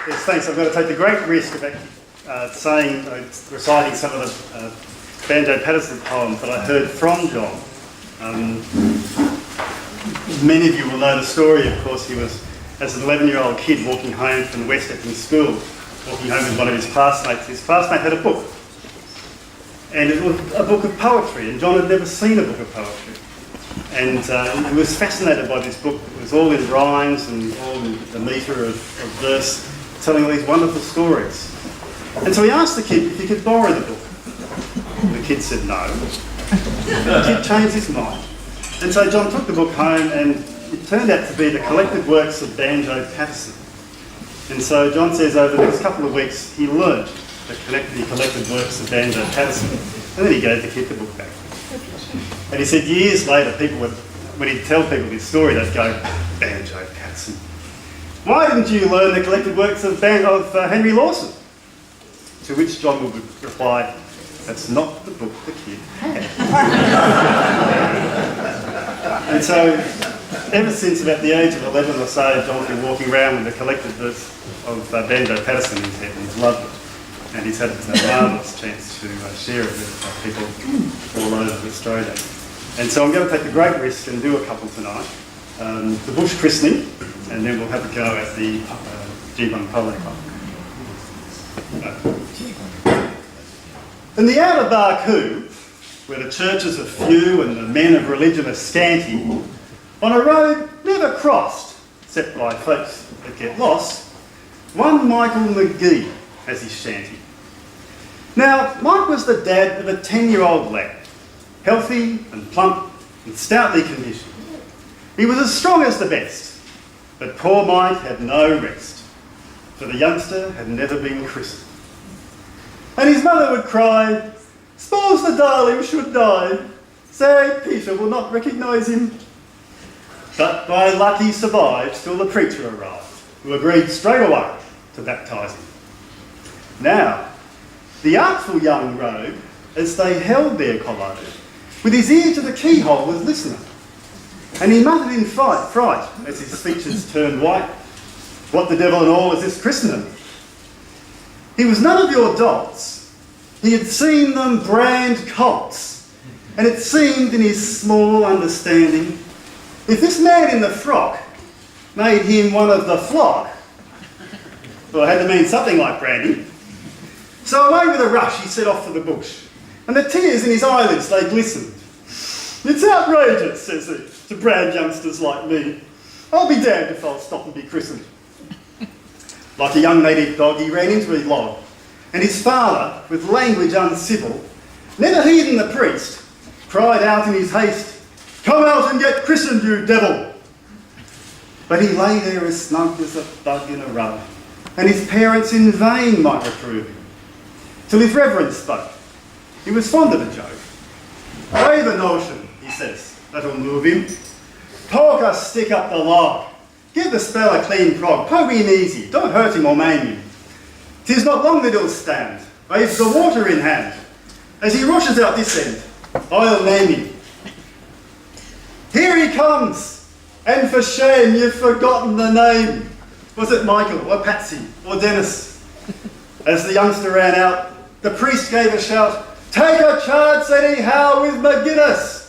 Yes, thanks. I'm going to take the great risk of reciting some of the Banjo Patterson poems that I heard from John. Many of you will know the story, of course. He was, as an 11-year-old kid, walking home from West Epping School, walking home with one of his classmates. His classmate had a book, and it was a book of poetry, and John had never seen a book of poetry. And he was fascinated by this book. It was all in rhymes and all in the metre of verse, telling all these wonderful stories. And so he asked the kid if he could borrow the book. And the kid said no. The kid changed his mind. And so John took the book home, and it turned out to be the collected works of Banjo Patterson. And so John says over the next couple of weeks he learnt the collected works of Banjo Patterson, and then he gave the kid the book back. And he said years later, people would, when he'd tell people this story, they'd go, Banjo Patterson. Why didn't you learn the collected works of Henry Lawson? To which John would reply, that's not the book the kid had. And so, ever since about the age of 11 or so, John's been walking around with the collected verse of Banjo Patterson in his head, and he's loved it. And he's had a marvellous chance to share it with people all over Australia. And so I'm going to take the great risk and do a couple tonight. The bush christening, and then we'll have a go at the G1 Polo Club. In the outer Barcoo, where the churches are few and the men of religion are scanty, on a road never crossed, except by folks that get lost, one Michael McGee has his shanty. Now, Mike was the dad of a 10-year-old lad, healthy and plump and stoutly conditioned. He was as strong as the best, but poor Mike had no rest, for the youngster had never been christened. And his mother would cry, "S'pose the darling should die, say Peter will not recognise him." But by luck he survived till the preacher arrived, who agreed straight away to baptise him. Now, the artful young rogue, as they held their collode, with his ear to the keyhole was listening, and he muttered in fright as his features turned white, "What the devil and all is this christening?" He was none of your dolts. He had seen them brand colts, and it seemed in his small understanding, if this man in the frock made him one of the flock, well, it had to mean something like branding. So away with a rush he set off for the bush, and the tears in his eyelids they glistened. "It's outrageous," says he, "to brand youngsters like me. I'll be damned if I'll stop and be christened." Like a young native dog, he ran into his log, and his father, with language uncivil, never heeding the priest, cried out in his haste, "Come out and get christened, you devil!" But he lay there as snug as a bug in a rug, and his parents in vain might reprove him, till his reverend spoke. He was fond of a joke. "Brave a notion," he says, "that'll move him. Poke a stick up the log. Give the spell a clean prog. Poke him easy. Don't hurt him or maim him. 'Tis not long that he'll stand. I've the water in hand. As he rushes out this end, I'll name him. Here he comes, and for shame you've forgotten the name. Was it Michael or Patsy or Dennis?" As the youngster ran out, the priest gave a shout, "Take a chance anyhow with McGuinness."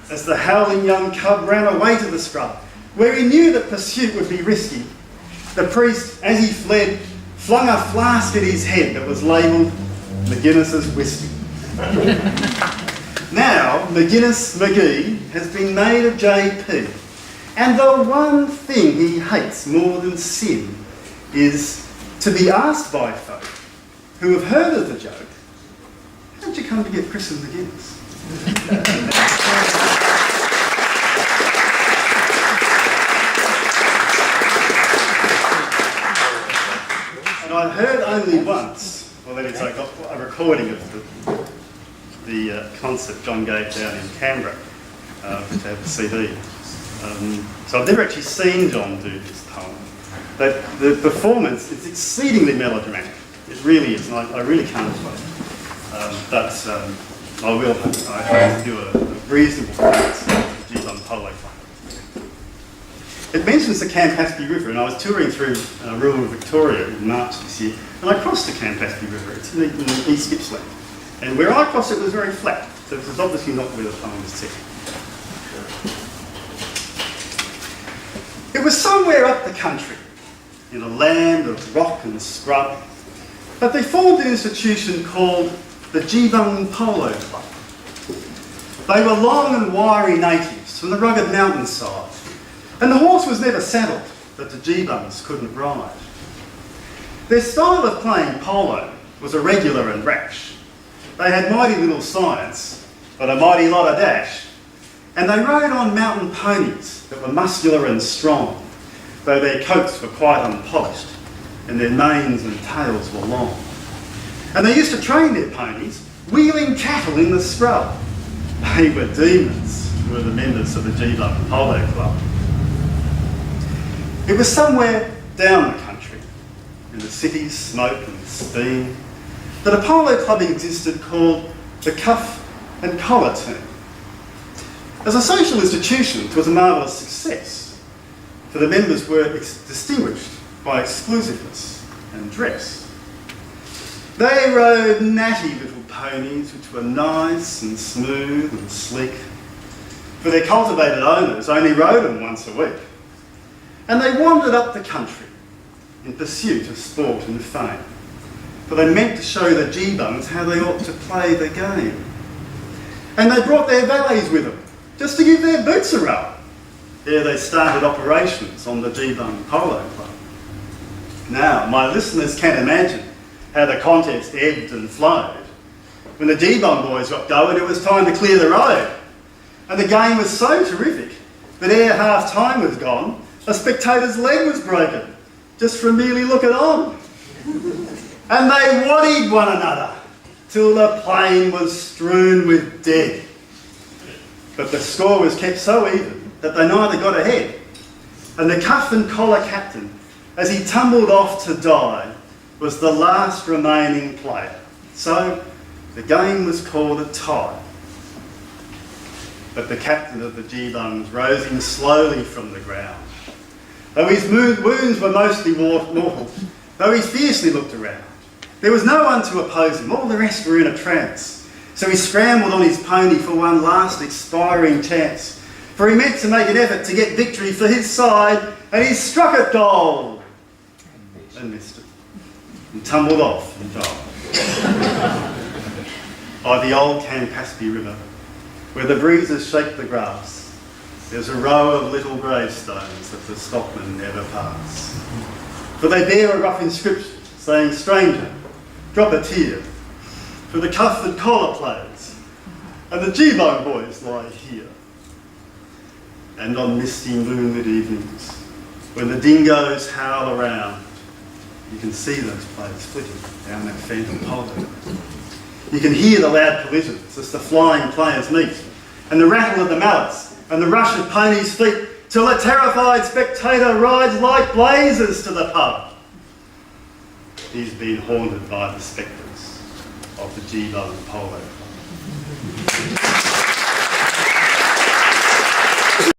As the howling young cub ran away to the scrub, where he knew that pursuit would be risky, the priest, as he fled, flung a flask at his head that was labelled McGuinness's whiskey. Now, McGuinness McGee has been made a JP, and the one thing he hates more than sin is to be asked by folk who have heard of the joke, "How'd you come to get christened McGuinness?" And I heard only once, well that is, I got a recording of the concert John gave down in Canberra, which I have a CD. So I've never actually seen John do this poem. But the performance is exceedingly melodramatic. It really is, and I really can't play it. But I will. I have to do a reasonable performance of G1 Polo. It mentions the Campaspe River, and I was touring through rural Victoria in March this year, and I crossed the Campaspe River. It's in East Gippsland. And where I crossed it was very flat, so it was obviously not where the poem was set. It was somewhere up the country, in a land of rock and scrub, but they formed an institution called the Geebung Polo Club. They were long and wiry natives from the rugged mountainside, and the horse was never saddled that the Geebungs couldn't ride. Their style of playing polo was irregular and rash. They had mighty little science, but a mighty lot of dash, and they rode on mountain ponies that were muscular and strong, though their coats were quite unpolished, and their manes and tails were long. And they used to train their ponies, wheeling cattle in the scrub. They were demons, who were the members of the Geebung Polo Club. It was somewhere down the country, in the city's smoke and steam, that a polo club existed called the Cuff and Collar Team. As a social institution, it was a marvellous success, for the members were distinguished by exclusiveness and dress. They rode natty little ponies which were nice and smooth and sleek, for their cultivated owners only rode them once a week. And they wandered up the country in pursuit of sport and fame, for they meant to show the Geebungs how they ought to play the game. And they brought their valets with them, just to give their boots a rub, ere they started operations on the Geebung Polo Club. Now, my listeners can imagine how the contest ebbed and flowed. When the Geebung boys got going, it was time to clear the road. And the game was so terrific that ere half time was gone, a spectator's leg was broken, just from merely looking on. And they waddied one another, till the plain was strewn with dead. But the score was kept so even that they neither got ahead. And the cuff and collar captain, as he tumbled off to die, was the last remaining player. So the game was called a tie. But the captain of the Geebungs rose him slowly from the ground. Though his wounds were mostly mortal, though he fiercely looked around, there was no one to oppose him. All the rest were in a trance. So he scrambled on his pony for one last expiring chance. For he meant to make an effort to get victory for his side, and he struck at goal and missed it, and tumbled off and died. By the old Campaspe River, where the breezes shake the grass, there's a row of little gravestones that the stockmen never pass. For they bear a rough inscription saying, "Stranger, drop a tear, for the cuff and collar players, and the Geebung boys lie here." And on misty moonlit evenings, when the dingoes howl around, you can see those players flitting down that phantom polo. You can hear the loud collisions as the flying players meet, and the rattle of the mallets, and the rush of ponies' feet, till a terrified spectator rides like blazes to the pub. He's been haunted by the spectres of the Geebung Polo Club.